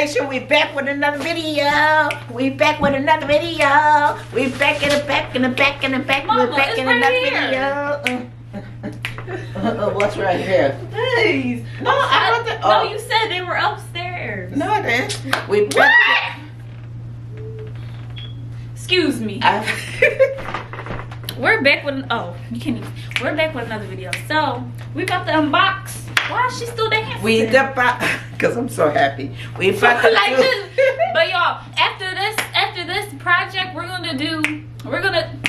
Nation, we back with another video. We back with another video. We back in the back in the back in the back. Mama, We're back in right another video. What's right here? Please. No, I don't think. No, you said they were upstairs. No, I didn't. We back. Excuse me. We're back with you can't even. We're back with another video. So we about to unbox. Why is she still dancing? We the because I'm so happy. We about to like this. But y'all, after this project, we're gonna.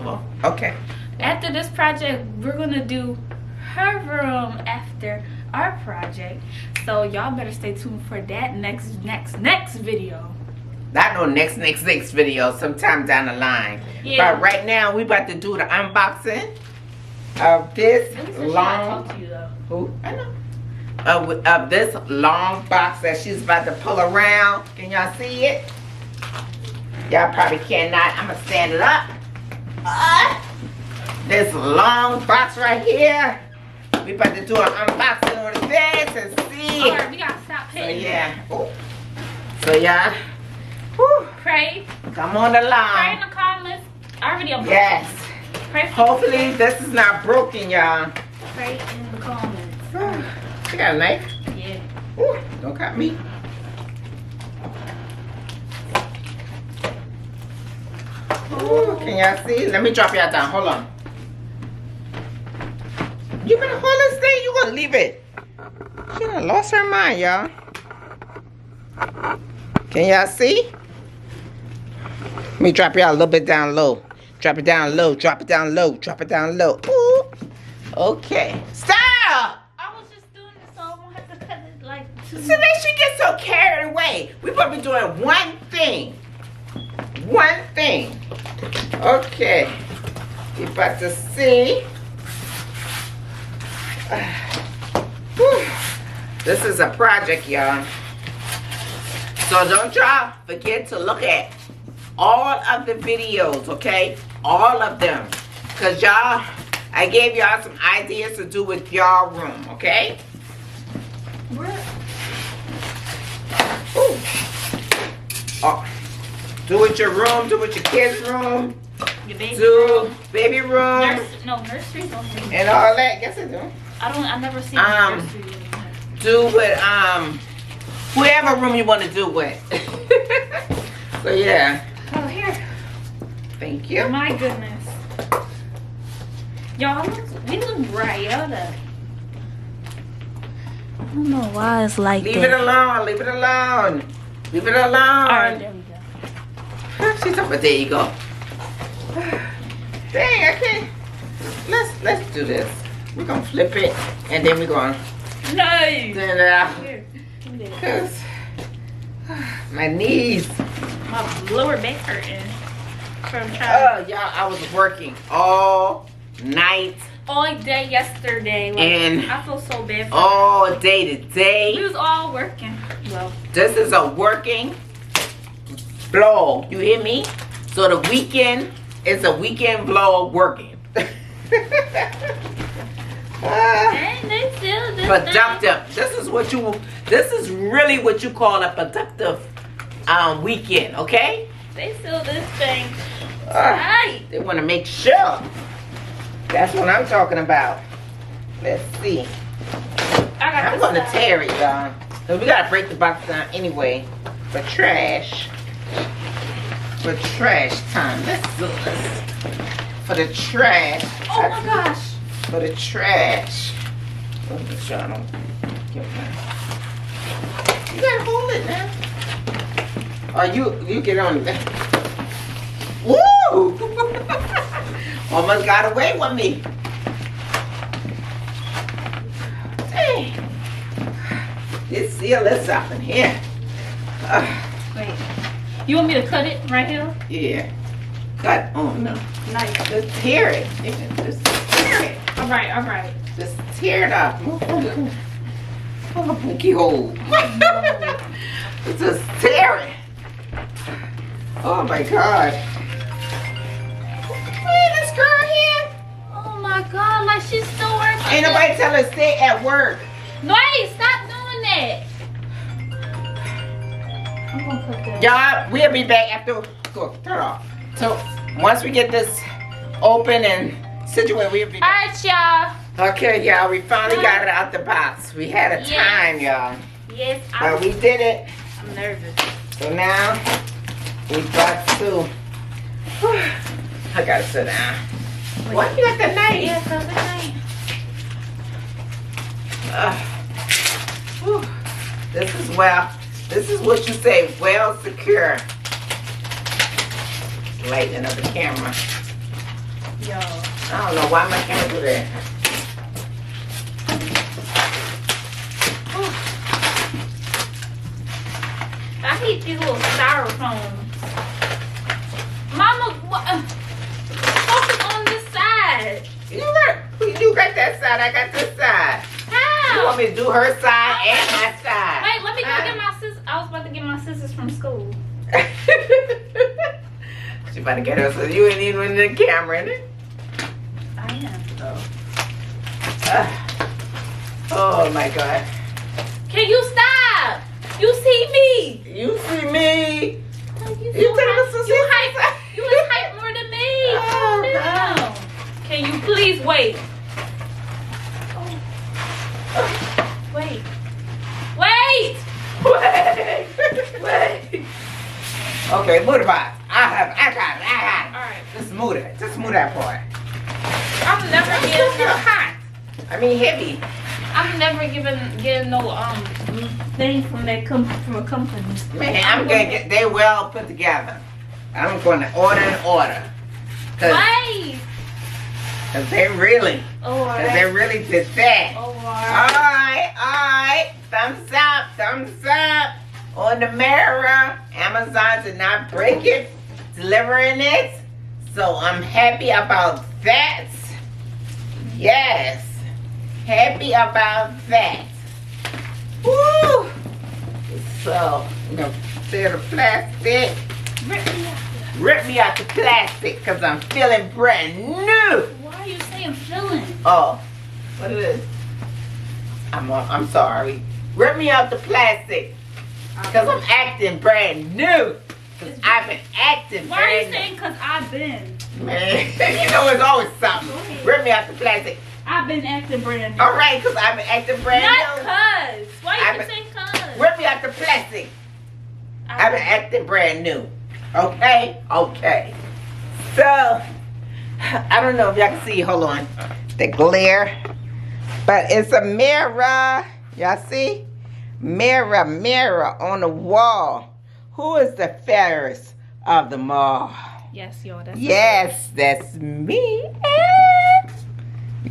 Oh, okay. After this project, we're gonna do her room after our project. So y'all better stay tuned for that next video. Not no next video. Sometime down the line. Yeah. But right now, we about to do the unboxing of this long. Talk to you though. Who? I know. Of this long box that she's about to pull around. Can y'all see it? Y'all probably cannot. I'm gonna stand it up. This long box right here. We about to do an unboxing of this and see. Alright, we gotta stop So hitting. yeah. Ooh. So yeah. Whew. Pray. Come on along. Pray in the comments. Our video. Yes. Pray for Hopefully this is not broken, y'all. Pray in the comments. You got a knife? Yeah. Ooh, don't cut me. Ooh, can y'all see? Let me drop y'all down. Hold on. You gonna hold this thing? You gonna leave it? She done lost her mind, y'all. Can y'all see? Let me drop y'all a little bit down low. Drop it down low. Drop it down low. Drop it down low. Ooh. Okay. Stop! I was just doing this so I won't have to cut it like So then she gets so carried away. We probably be doing one thing. One thing. Okay. We about to see. Whew. This is a project, y'all. So don't y'all forget to look at all of the videos, okay? All of them. Because y'all, I gave y'all some ideas to do with y'all room, okay? Ooh. Oh. Do with your room, do with your kids' room, your baby do room. baby room, Nursery's on here. and all that. Yes, I do. I never seen nursery. Do with whoever room you want to do with. So yeah. Oh, here. Thank you. My goodness. Y'all, we look bright. I don't know why it's like Leave it alone. Leave it alone. Leave it alone. Alright, there we go. She's talking about, there you go. Dang, I can't. Let's do this. We're gonna flip it and then we're gonna Nice. then cause my knees. My lower back hurting. Oh y'all, I was working all night. All day yesterday. Like, And I feel so bad for all day today. We was all working. Well, This is a working vlog. You hear me? So the weekend is a weekend vlog working. and they still this Productive. This is really what you call a productive weekend, okay? They still this thing. Right. They want to make sure. That's what I'm talking about. Let's see. I'm going to tear it, y'all. So we got to break the box down anyway. For trash. For trash time. Let's do this. For the trash. Oh my gosh. For the trash. Let me make sure I don't get mine. You got to hold it now. Or you get on there. Woo! Almost got away with me. Dang. This seal is up in here. Wait. You want me to cut it right here? Yeah. Cut. Oh no. Nice. Just tear it. Just tear it. Alright, alright. Just tear it up. Oh, my pinky hole. Just tear it. Oh my God. Look this girl here. Oh my god, like she's still working. Ain't nobody tell her to stay at work. No, hey, stop doing that. gonna put this? Y'all, we'll be back after. Go, turn it off. So, once we get this open and situated, we'll be back. Alright, y'all. Okay, y'all, we finally got it out the box. We had a time, y'all. Yes, But we did it. I'm nervous. So now, we got to. I gotta sit down. Why you got the knife? Yeah, so good night. This is what you say, well secure. Lighting of the camera. Yo. I don't know why my camera do that. I hate these little styrofoams. Mama, focus on this side. You got that side, I got this side. How? You want me to do her side and my side? Wait, let me go get my sis. I was about to get my sisters from school. She about to get her, so you ain't even in the camera, innit? I am. Oh my God. Can you stop? You see me? You see me? You You tell us to You was hype more than me. Calm down. Can you please wait? Wait. Wait. Wait. Okay, move the box. I got it. Alright. Just move it. Just move that part. I'm never It's getting hot. I mean heavy. I'm never getting no thing from a company. Man, I'm gonna get they well put together. I'm gonna order and order. Why? Cause they really did that. Oh, Alright. Thumbs up on the mirror. Amazon did not break it, delivering it. So I'm happy about that. Yes. Happy about that. Woo! So, I'm gonna tear the plastic. Rip me out the plastic because I'm feeling brand new. Why are you saying feeling? Oh, what it is? I'm sorry. Rip me out the plastic because I'm acting brand new. Because I've been acting Why are you brand saying because I've been? new. Man, you know it's always something. Rip me out the plastic. I've been acting brand new. All right, because I've been acting brand Not new. cuz. Why you keep saying cuz? Rip me out the plastic. I've been acting brand new. Okay? Okay. So, I don't know if y'all can see, hold on, the glare. But it's a mirror. Y'all see? Mirror on the wall. Who is the fairest of them all? Yes, yo. That's me.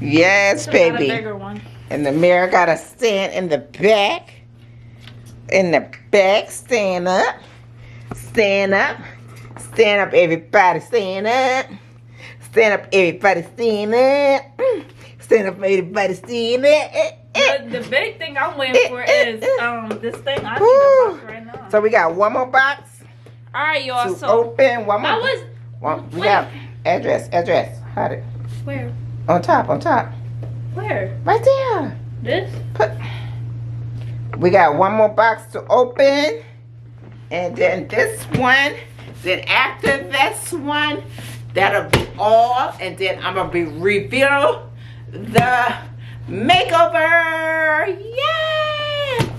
Yes, So baby. got a bigger one. And the mirror got to stand in the back. In the back, stand up. Stand up. Stand up, everybody, stand up. Stand up, everybody, stand up. Stand up, everybody, stand up. The big thing I'm waiting for is this thing. I need to box right now. So we got one more box All right, y'all. to So open. One more. I was We got address. Hide it. where? On top. Where? Right there. This? We got one more box to open. And then this one. Then after this one, that'll be all. And then I'm going to be reveal the makeover. Yay!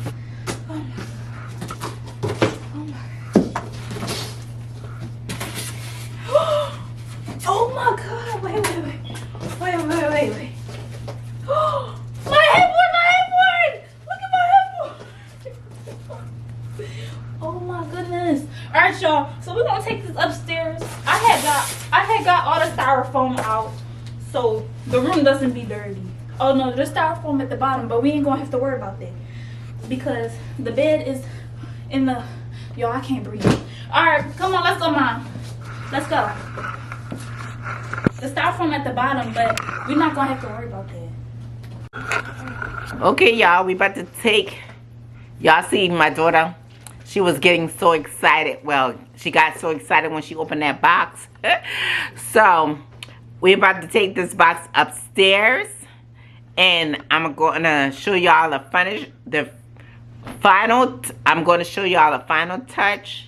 Oh my god, wait. My headboard! Look at my headboard! Oh my goodness. Alright, y'all, so we're gonna take this upstairs. I had got all the styrofoam out so the room doesn't be dirty. Oh no, there's styrofoam at the bottom, but we ain't gonna have to worry about that because the bed is in the I can't breathe. Alright, come on, let's go, Mom. Let's go. The styrofoam at the bottom, but we're not gonna have to worry about that. Okay, y'all, we about to take. Y'all see my daughter? She was getting so excited. Well, she got so excited when she opened that box. So, we're about to take this box upstairs. And I'm going to show y'all the I'm going to show y'all the final touch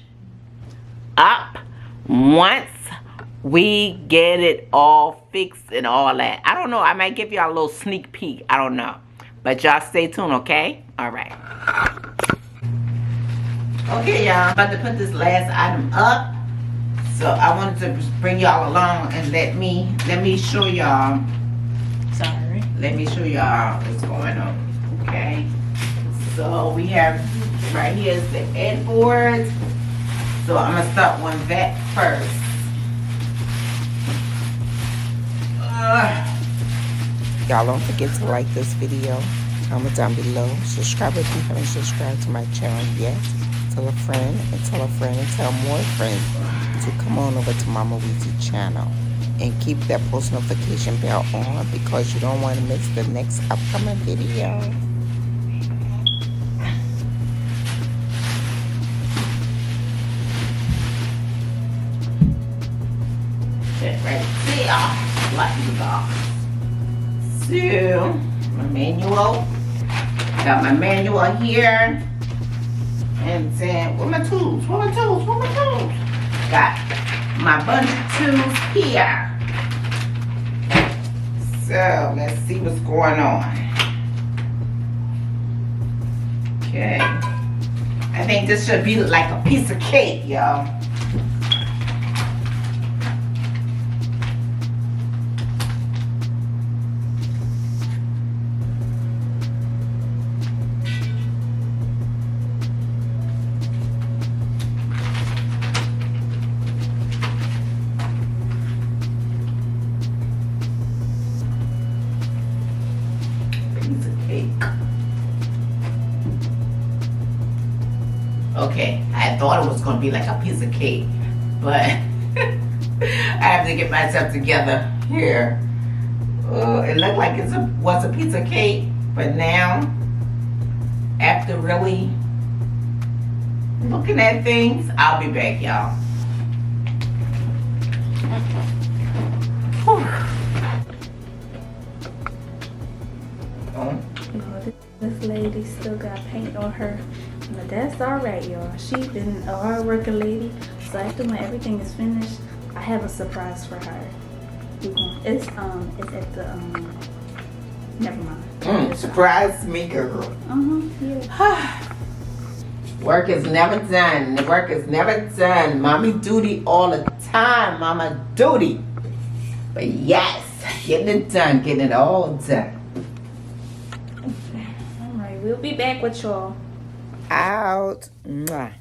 up once we get it all fixed and all that. I don't know. I might give y'all a little sneak peek. I don't know. But y'all stay tuned, okay? All right. Okay, y'all. I'm about to put this last item up. So I wanted to bring y'all along and let me show y'all. Sorry. Let me show y'all what's going on. Okay. So we have right here is the headboard. So I'm gonna start on that first. Y'all don't forget to like this video, comment down below, subscribe if you haven't subscribed to my channel yet. Tell a friend and tell a friend and tell more friends to come on over to Mama Weesie channel. And keep that post notification bell on because you don't want to miss the next upcoming video. Right there, like you got. So, my manual. Got my manual here. And then, where my tools? Where my tools? Where my tools? Got my bunch of tools here. So, let's see what's going on. Okay. I think this should be like a piece of cake, y'all. Piece of cake. Okay, I thought it was gonna be like a piece of cake, but I have to get myself together here. It looked like it was a piece of cake, but now, after really looking at things, I'll be back, y'all. This lady still got paint on her, but that's all right, y'all. She's been a hard-working lady, so after when everything is finished, I have a surprise for her. It's at the never mind. Surprise me, girl. Yeah. Work is never done. The work is never done. Mommy duty all the time. Mama duty. But yes, getting it done. Getting it all done. All right, we'll be back with y'all. Out. Mwah.